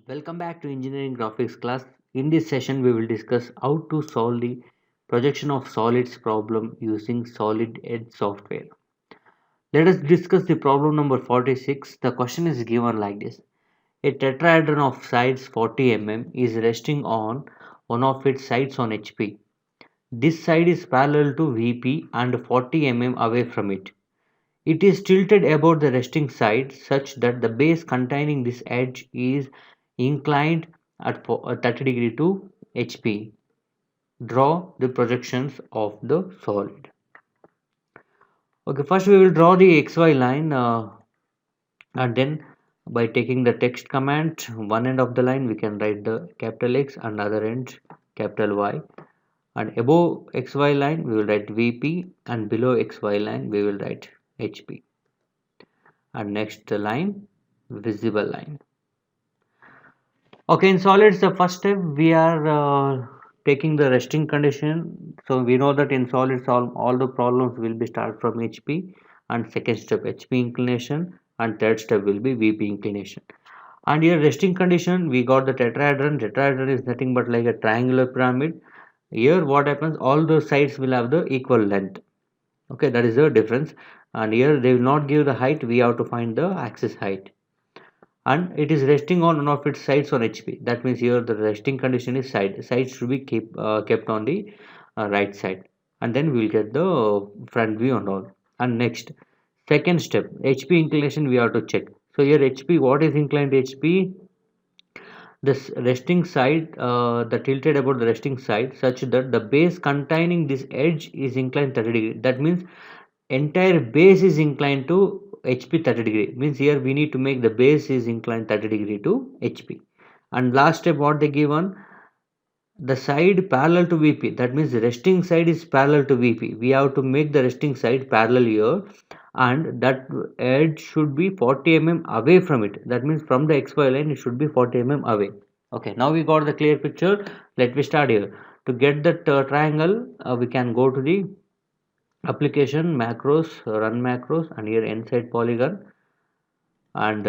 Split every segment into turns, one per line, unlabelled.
Welcome back to engineering graphics class. In this session we will discuss how to solve the projection of solids problem using solid edge software. Let us discuss the problem number 46. The question is given like this. A tetrahedron of sides 40 mm is resting on one of its sides on HP. This side is parallel to VP and 40 mm away from it. It is tilted about the resting side such that the base containing this edge is inclined at 30 degree to HP. Draw the projections of the solid. Okay, first we will draw the XY line and then by taking the text command, one end of the line we can write the capital X and other end capital Y. And above XY line we will write VP and below XY line we will write HP. And next line visible line. Okay, in solids the first step we are taking the resting condition. So we know that in solids all the problems will be start from HP, and second step HP inclination, and third step will be VP inclination. And here resting condition we got the tetrahedron. Tetrahedron is nothing but like a triangular pyramid. Here what happens, all the sides will have the equal length. Okay, that is the difference. And here they will not give the height, we have to find the axis height, and it is resting on one of its sides on HP. That means here the resting condition is side should be kept on the right side, and then we will get the front view and all. And next second step, HP inclination we have to check. So here HP, what is inclined HP? This resting side, the tilted about the resting side such that the base containing this edge is inclined 30 degree. That means entire base is inclined to HP 30 degree. Means here we need to make the base is inclined 30 degree to HP. And last step what they given, the side parallel to VP. That means the resting side is parallel to VP. We have to make the resting side parallel here, and that edge should be 40 mm away from it. That means from the XY line it should be 40 mm away. Okay, now we got the clear picture. Let me start here. To get that triangle, we can go to the application macros, run macros, and here inside polygon. And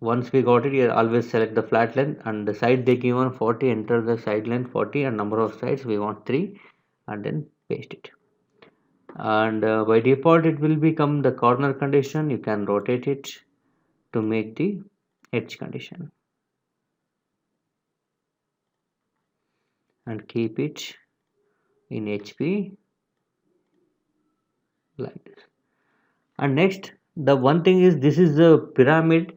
once we got it, here always select the flat length and the side they given 40, enter the side length 40 and number of sides we want 3, and then paste it. And by default it will become the corner condition. You can rotate it to make the edge condition and keep it in HP like this. And next, the one thing is, this is the pyramid.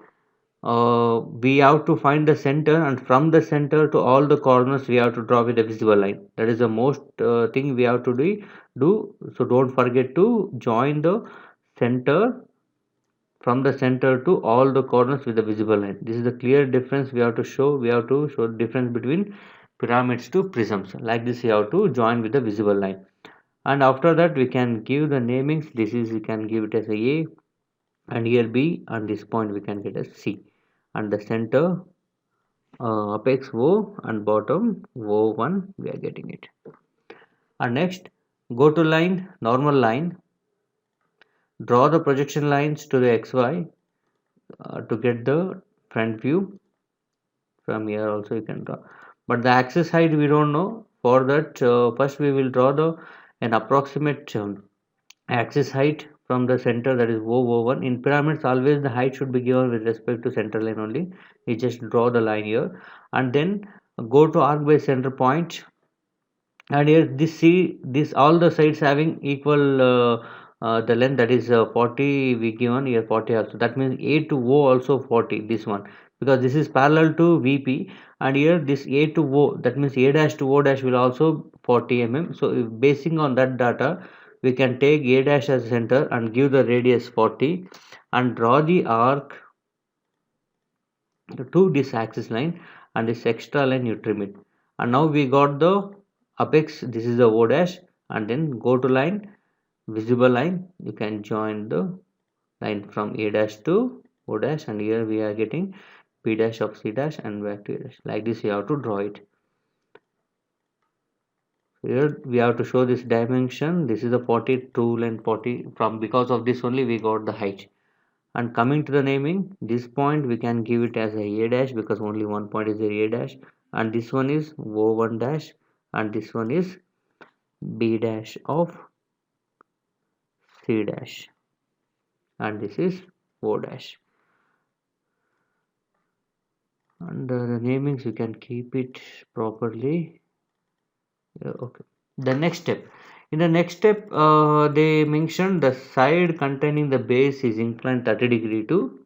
We have to find the center, and from the center to all the corners we have to draw with a visible line. That is the most thing we have to do. So don't forget to join the center, from the center to all the corners with a visible line. This is the clear difference we have to show. We have to show the difference between pyramids to prisms. Like this you have to join with a visible line. And after that we can give the namings. This is, we can give it as a, and here B, and this point we can get as C, and the center apex O and bottom O1 we are getting it. And next, go to line, normal line, draw the projection lines to the XY to get the front view. From here also you can draw, but the axis height we don't know. For that first we will draw the an approximate axis height from the center, that is O1. In pyramids always the height should be given with respect to center line only. You just draw the line here and then go to arc by center point, and here this, see this, all the sides having equal the length, that is 40 we given here, 40 also. That means A to O also 40, this one, because this is parallel to VP, and here this A to O, that means A dash to O dash will also 40 mm. So if basing on that data we can take A dash as center and give the radius 40 and draw the arc to this axis line, and this extra line you trim it. And now we got the apex, this is the O dash, and then go to line, visible line, you can join the line from A dash to O dash, and here we are getting P dash of C dash and back to A dash. Like this you have to draw it. Here we have to show this dimension. This is the 40 true length 40, from because of this only we got the height. And coming to the naming, this point we can give it as a dash because only one point is a dash, and this one is O1 dash, and this one is B dash of C dash, and this is O dash. And the namings you can keep it properly. Yeah, okay. The next step. In the next step, they mentioned the side containing the base is inclined 30 degree to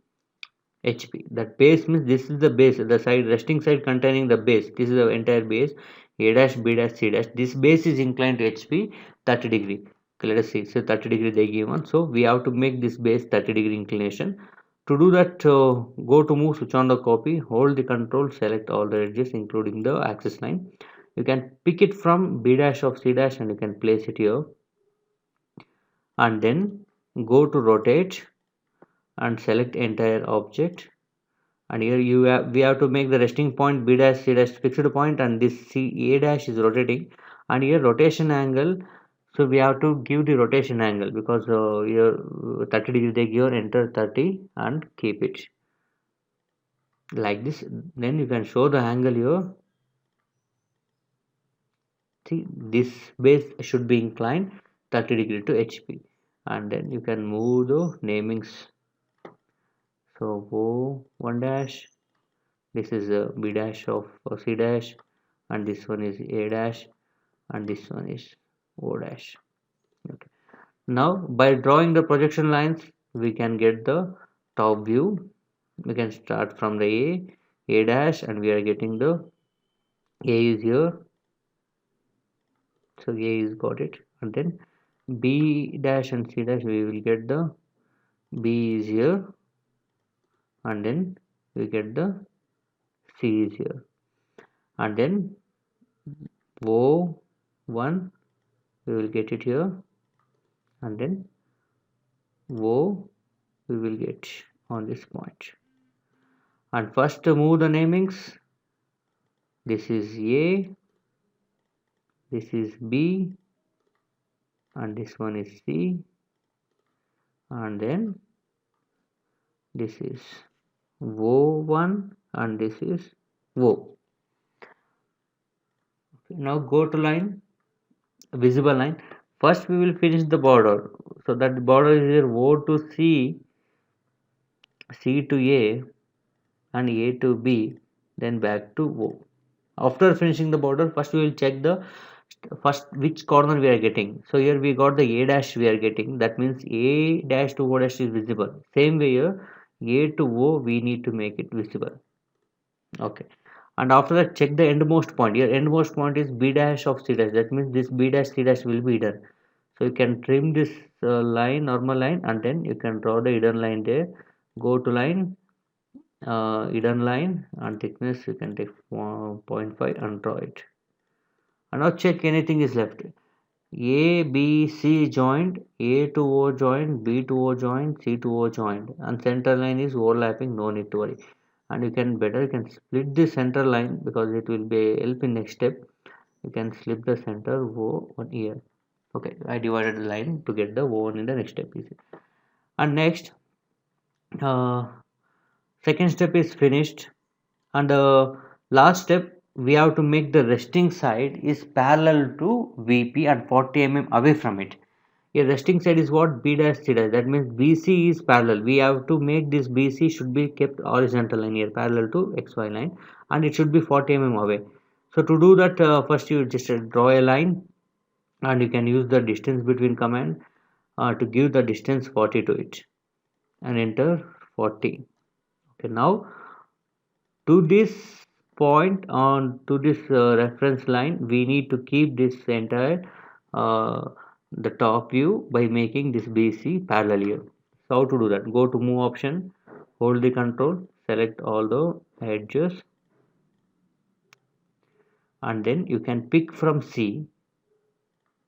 HP. That base means this is the base, the side resting side containing the base. This is the entire base. A dash, B dash, C dash. This base is inclined to HP 30 degree. Okay, let us see. So 30 degree they given. So we have to make this base 30 degree inclination. To do that, go to move, switch on the copy, hold the control, select all the edges including the axis line. You can pick it from B dash of C dash and you can place it here, and then go to rotate and select entire object, and here we have to make the resting point B dash C dash fixed point, and this C A dash is rotating, and here rotation angle, so we have to give the rotation angle because here 30 degree they give, enter 30 and keep it like this. Then you can show the angle here. See, this base should be inclined 30 degree to HP, and then you can move the namings. So O1 dash, this is B dash of C dash, and this one is A dash, and this one is O dash. Okay. Now by drawing the projection lines, we can get the top view. We can start from the A dash, and we are getting the A is here, so A is got it, and then B dash and C dash we will get the B is here, and then we get the C is here, and then O1 we will get it here, and then O we will get on this point. And first to move the namings, this is A, this is B, and this one is C, and then this is O1 and this is O. Okay, now go to line, visible line. First we will finish the border, so that the border is here O to C, C to A, and A to B, then back to O. After finishing the border, first we will check the first which corner we are getting. So here we got the A dash we are getting, that means A dash to O dash is visible. Same way here A to O we need to make it visible. Okay, and after that check the endmost point. Here endmost point is B dash of C dash, that means this B dash C dash will be hidden. So you can trim this line, normal line, and then you can draw the hidden line there. Go to line, hidden line, and thickness you can take 0.5 and draw it. And now check anything is left. A, B, C joined, A to O joined, B to O joined, C to O joined, and center line is overlapping, no need to worry. And you can split the center line because it will be help in next step. You can slip the center O1 here. Okay, I divided the line to get the O1 in the next step. And next, uh, second step is finished, and the last step we have to make the resting side is parallel to VP and 40 mm away from it. A resting side is what? B dash C dash, that means BC is parallel. We have to make this BC should be kept horizontal line here, parallel to XY line, and it should be 40 mm away. So to do that, first you just draw a line, and you can use the distance between command to give the distance 40 to it, and enter 40. Okay, now to this point on to this reference line, we need to keep this entire uh, the top view by making this BC parallel here. So how to do that? Go to move option, hold the control, select all the edges, and then you can pick from C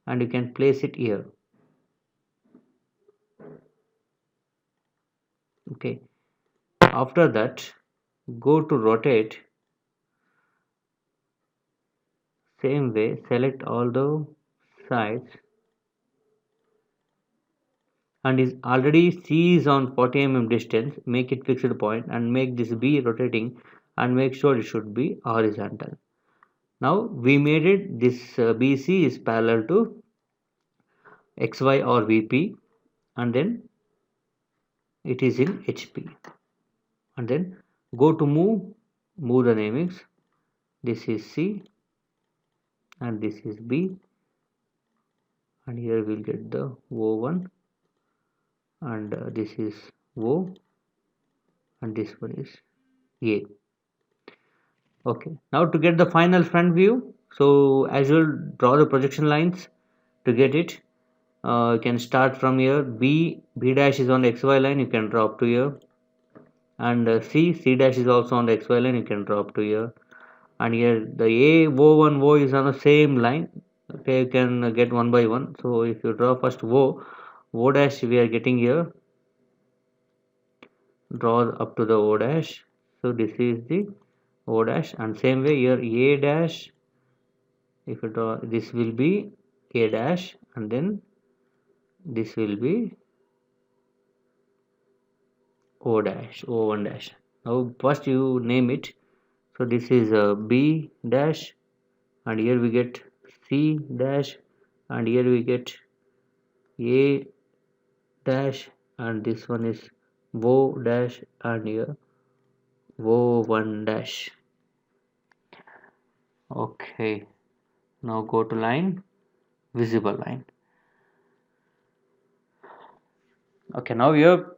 and you can place it here. Okay, after that go to rotate, same way select all the sides and is already C is on 40 mm distance, make it fixed point and make this B rotating and make sure it should be horizontal. Now we made it, this BC is parallel to XY or VP, and then it is in HP, and then go to move the namings. This is C and this is B, and here we'll get the O1, and this is O, and this one is A. Okay, now to get the final front view, so as you'll draw the projection lines to get it. You can start from here. B dash is on the XY line, you can drop to here, and C dash is also on the XY line, you can drop to here, and here the A O1 O is on the same line. Okay, you can get one by one. So if you draw first O dash we are getting here, draw up to the O dash. So this is the O dash, and same way here A dash, if you draw, this will be A dash, and then this will be O dash, O1 dash. Now first you name it. So this is B dash, and here we get C dash, and here we get A dash, and this one is O dash, and here O1 dash. Okay, now go to line, visible line. Okay, now here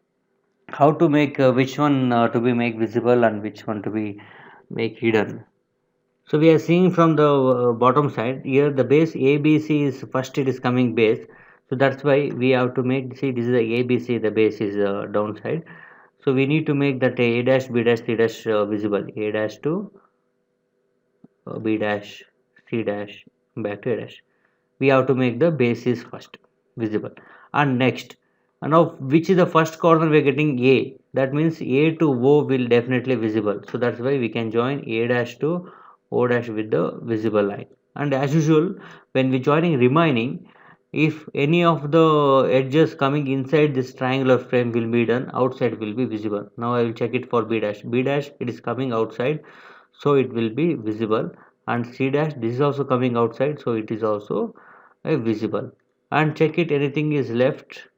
how to make which one to be make visible and which one to be make hidden. So we are seeing from the bottom side here the base ABC is first, it is coming base, so that's why we have to make, see this is the ABC, the base is downside, so we need to make that A dash B dash C dash visible, A dash to B dash C dash back to A dash. We have to make the bases first visible, and next, and now which is the first corner we are getting A, that means A to O will definitely visible, so that's why we can join A dash to O dash with the visible line. And as usual, when we joining remaining, if any of the edges coming inside this triangular frame will be done, outside will be visible. Now I will check it for B dash, it is coming outside, so it will be visible, and C dash, this is also coming outside, so it is also visible. And check it, anything is left,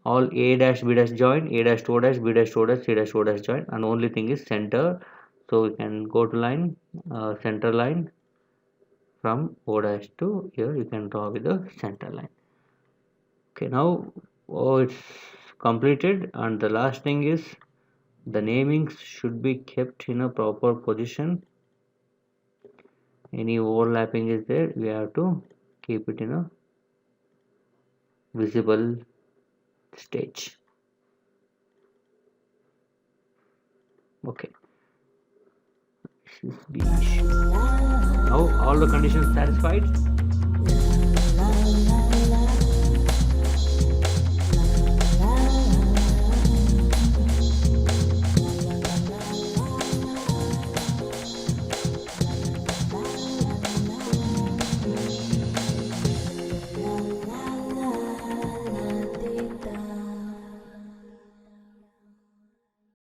all A dash B dash join, A dash to O dash, B dash to O dash, C dash to O dash join, and only thing is center, so we can go to line, center line from O dash to here, you can draw with the center line. Okay, now it's completed, and the last thing is the namings should be kept in a proper position. Any overlapping is there, we have to keep it in a visible stage. Okay, this is B. Now all the conditions satisfied.